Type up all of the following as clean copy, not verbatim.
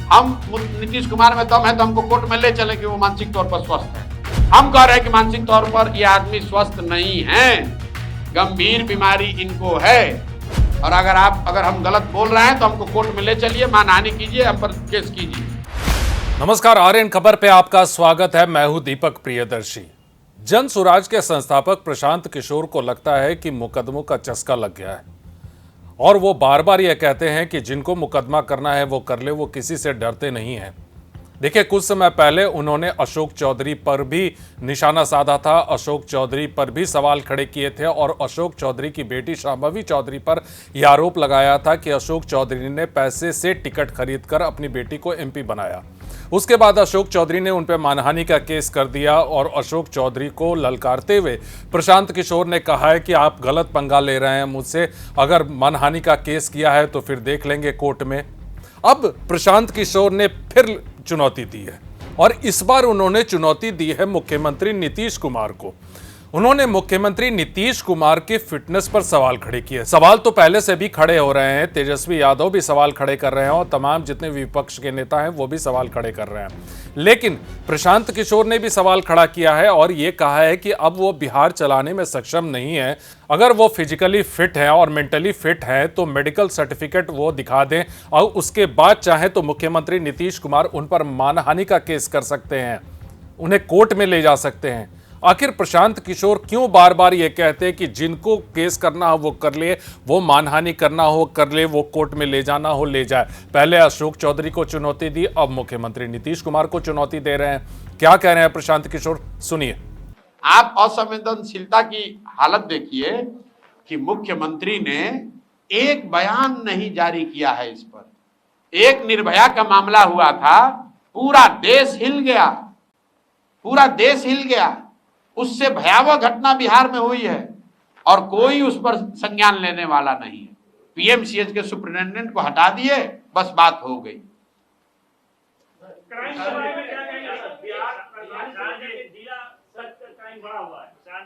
हम नीतीश कुमार में दम है तो हमको कोर्ट में ले चले कि वो मानसिक तौर पर स्वस्थ है। हम कह रहे हैं कि मानसिक तौर पर ये आदमी स्वस्थ नहीं है, गंभीर बीमारी इनको है। और अगर हम गलत बोल रहे हैं तो हमको कोर्ट में ले चलिए, मानहानि कीजिए, हम पर केस कीजिए। नमस्कार, आर्यन खबर पे आपका स्वागत है। मैं हूं दीपक प्रियदर्शी। जन सुराज के संस्थापक प्रशांत किशोर को लगता है कि मुकदमों का चस्का लग गया है और वो बार बार यह कहते हैं कि जिनको मुकदमा करना है वो कर ले, वो किसी से डरते नहीं हैं। देखिए, कुछ समय पहले उन्होंने अशोक चौधरी पर भी निशाना साधा था, अशोक चौधरी पर भी सवाल खड़े किए थे और अशोक चौधरी की बेटी शांभवी चौधरी पर यह आरोप लगाया था कि अशोक चौधरी ने पैसे से टिकट खरीदकर अपनी बेटी को एमपी बनाया। उसके बाद अशोक चौधरी ने उन पर मानहानि का केस कर दिया और अशोक चौधरी को ललकारते हुए प्रशांत किशोर ने कहा है कि आप गलत पंगा ले रहे हैं मुझसे, अगर मानहानि का केस किया है तो फिर देख लेंगे कोर्ट में। अब प्रशांत किशोर ने फिर चुनौती दी है और इस बार उन्होंने चुनौती दी है मुख्यमंत्री नीतीश कुमार को। उन्होंने मुख्यमंत्री नीतीश कुमार के फिटनेस पर सवाल खड़े किए। सवाल तो पहले से भी खड़े हो रहे हैं, तेजस्वी यादव भी सवाल खड़े कर रहे हैं और तमाम जितने विपक्ष के नेता हैं वो भी सवाल खड़े कर रहे हैं। लेकिन प्रशांत किशोर ने भी सवाल खड़ा किया है और ये कहा है कि अब वो बिहार चलाने में सक्षम नहीं है। अगर वो फिजिकली फिट है और मेंटली फिट है तो मेडिकल सर्टिफिकेट वो दिखा दें और उसके बाद चाहे तो मुख्यमंत्री नीतीश कुमार उन पर मानहानि का केस कर सकते हैं, उन्हें कोर्ट में ले जा सकते हैं। आखिर प्रशांत किशोर क्यों बार बार ये कहते हैं कि जिनको केस करना हो वो कर ले, वो मानहानि करना हो कर ले, वो कोर्ट में ले जाना हो ले जाए। पहले अशोक चौधरी को चुनौती दी, अब मुख्यमंत्री नीतीश कुमार को चुनौती दे रहे हैं। क्या कह रहे हैं प्रशांत किशोर, सुनिए। आप असंवेदनशीलता की हालत देखिए कि मुख्यमंत्री ने एक बयान नहीं जारी किया है इस पर। एक निर्भया का मामला हुआ था, पूरा देश हिल गया, पूरा देश हिल गया। उससे भयावह घटना बिहार में हुई है और कोई उस पर संज्ञान लेने वाला नहीं है। पीएमसीएच के सुपरिटेंडेंट को हटा दिए, बस बात हो गई।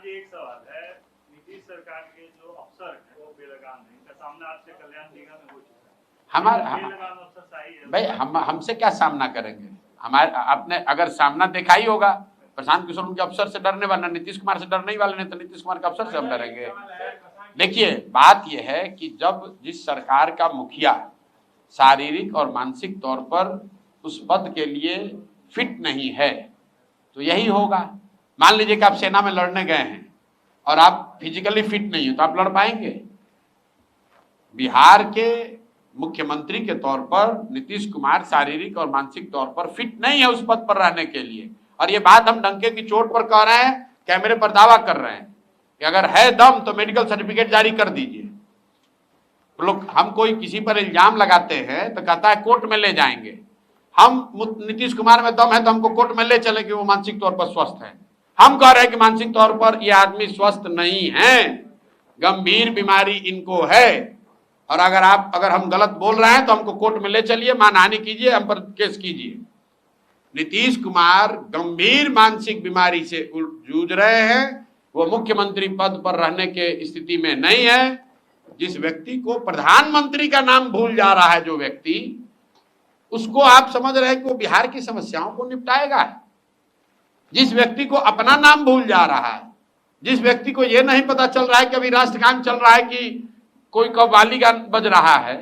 एक सवाल है, नीतीश सरकार के जो अफसर हैं वो बेलगाम हैं, इनका सामना आपसे कल्याण निगम में हो चुका है। भाई हमसे क्या सामना करेंगे? हमारे आपने अगर सामना देखा ही होगा, प्रशांत किशोर उनके अफसर से डरने वाला, नीतीश कुमार से डरने वाले नहीं, तो नीतीश कुमार के अफसर से हम डरेंगे? देखिए, बात यह है कि जब जिस सरकार का मुखिया शारीरिक और मानसिक तौर पर उस पद के लिए फिट नहीं है तो यही होगा। मान लीजिए कि आप सेना में लड़ने गए हैं और आप फिजिकली फिट नहीं हो तो आप लड़ पाएंगे? बिहार के मुख्यमंत्री के तौर पर नीतीश कुमार शारीरिक और मानसिक तौर पर फिट नहीं है उस पद पर रहने के लिए। और ये बात हम डंके की चोट पर कह रहे हैं, कैमरे पर दावा कर रहे हैं कि अगर है दम तो मेडिकल सर्टिफिकेट जारी कर दीजिए। लोग हम कोई किसी पर इल्जाम लगाते हैं तो कहता है कोर्ट में ले जाएंगे। हम नीतीश कुमार में दम है तो हमको कोर्ट में ले चले कि वो मानसिक तौर पर स्वस्थ है। हम कह रहे हैं कि मानसिक तौर पर ये आदमी स्वस्थ नहीं है, गंभीर बीमारी इनको है। और अगर हम गलत बोल रहे हैं तो हमको कोर्ट में ले चलिए, मानहानि कीजिए, हम पर केस कीजिए। नीतीश कुमार गंभीर मानसिक बीमारी से जूझ रहे हैं, वो मुख्यमंत्री पद पर रहने के स्थिति में नहीं है। जिस व्यक्ति को प्रधानमंत्री का नाम भूल जा रहा है, जो व्यक्ति, उसको आप समझ रहे हैं कि वो बिहार की समस्याओं को निपटाएगा। जिस व्यक्ति को अपना नाम भूल जा रहा है, जिस व्यक्ति को यह नहीं पता चल रहा है कि अभी राष्ट्रगान चल रहा है कि कोई कव्वाली गान बज रहा है।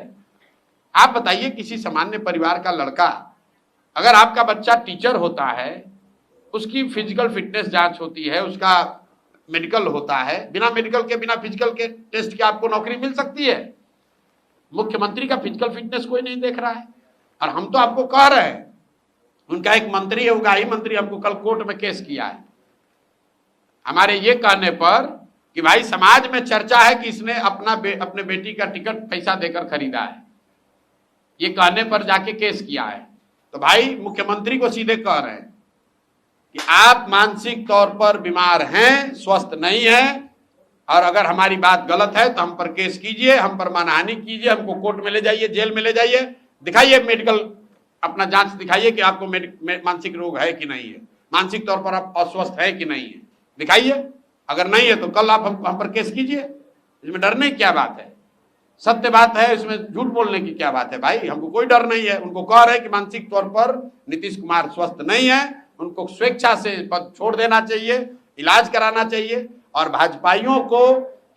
आप बताइए, किसी सामान्य परिवार का लड़का, अगर आपका बच्चा टीचर होता है, उसकी फिजिकल फिटनेस जांच होती है, उसका मेडिकल होता है, बिना मेडिकल के, बिना फिजिकल के टेस्ट के आपको नौकरी मिल सकती है। मुख्यमंत्री का फिजिकल फिटनेस कोई नहीं देख रहा है। और हम तो आपको कह रहे हैं, उनका एक मंत्री है, उगाही मंत्री, हमको कल कोर्ट में केस किया है हमारे ये कहने पर कि भाई समाज में चर्चा है कि इसने अपने बेटी का टिकट पैसा देकर खरीदा है। ये कहने पर जाके केस किया है। तो भाई मुख्यमंत्री को सीधे कह रहे हैं कि आप मानसिक तौर पर बीमार हैं, स्वस्थ नहीं हैं, और अगर हमारी बात गलत है तो हम पर केस कीजिए, हम पर मानहानि कीजिए, हमको कोर्ट में ले जाइए, जेल में ले जाइए, दिखाइए मेडिकल अपना जांच दिखाइए कि आपको मानसिक रोग है कि नहीं है, मानसिक तौर पर आप अस्वस्थ है कि नहीं है, दिखाइए। अगर नहीं है तो कल आप हम पर केस कीजिए, इसमें डरने की क्या बात है? सत्य बात है, इसमें झूठ बोलने की क्या बात है भाई। हमको कोई डर नहीं है। उनको कह रहे कि मानसिक तौर पर नीतीश कुमार स्वस्थ नहीं है, उनको स्वेच्छा से पद छोड़ देना चाहिए, इलाज कराना चाहिए। और भाजपाइयों को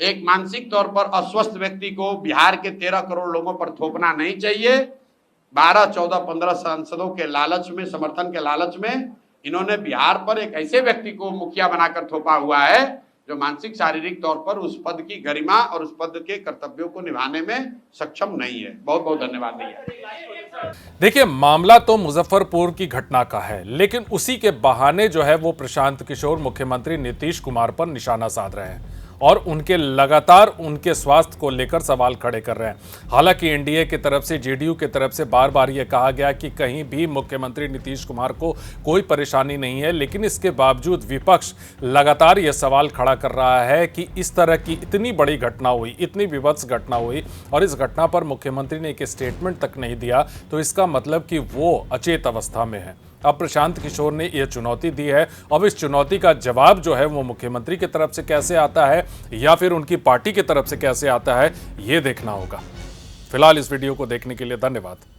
एक मानसिक तौर पर अस्वस्थ व्यक्ति को बिहार के 13 करोड़ लोगों पर थोपना नहीं चाहिए। 12, 14, 15 सांसदों के लालच में, समर्थन के लालच में इन्होंने बिहार पर एक ऐसे व्यक्ति को मुखिया बनाकर थोपा हुआ है जो मानसिक शारीरिक तौर पर उस पद की गरिमा और उस पद के कर्तव्यों को निभाने में सक्षम नहीं है। बहुत बहुत धन्यवाद भैया। देखिए, मामला तो मुजफ्फरपुर की घटना का है, लेकिन उसी के बहाने जो है वो प्रशांत किशोर मुख्यमंत्री नीतीश कुमार पर निशाना साध रहे हैं और उनके लगातार उनके स्वास्थ्य को लेकर सवाल खड़े कर रहे हैं। हालांकि एनडीए की तरफ से, जेडीयू की तरफ से बार बार ये कहा गया कि कहीं भी मुख्यमंत्री नीतीश कुमार को कोई परेशानी नहीं है, लेकिन इसके बावजूद विपक्ष लगातार ये सवाल खड़ा कर रहा है कि इस तरह की इतनी बड़ी घटना हुई, इतनी विभत्स घटना हुई और इस घटना पर मुख्यमंत्री ने एक स्टेटमेंट तक नहीं दिया, तो इसका मतलब कि वो अचेत अवस्था में है। अब प्रशांत किशोर ने यह चुनौती दी है। अब इस चुनौती का जवाब जो है वो मुख्यमंत्री की तरफ से कैसे आता है या फिर उनकी पार्टी की तरफ से कैसे आता है, ये देखना होगा। फिलहाल इस वीडियो को देखने के लिए धन्यवाद।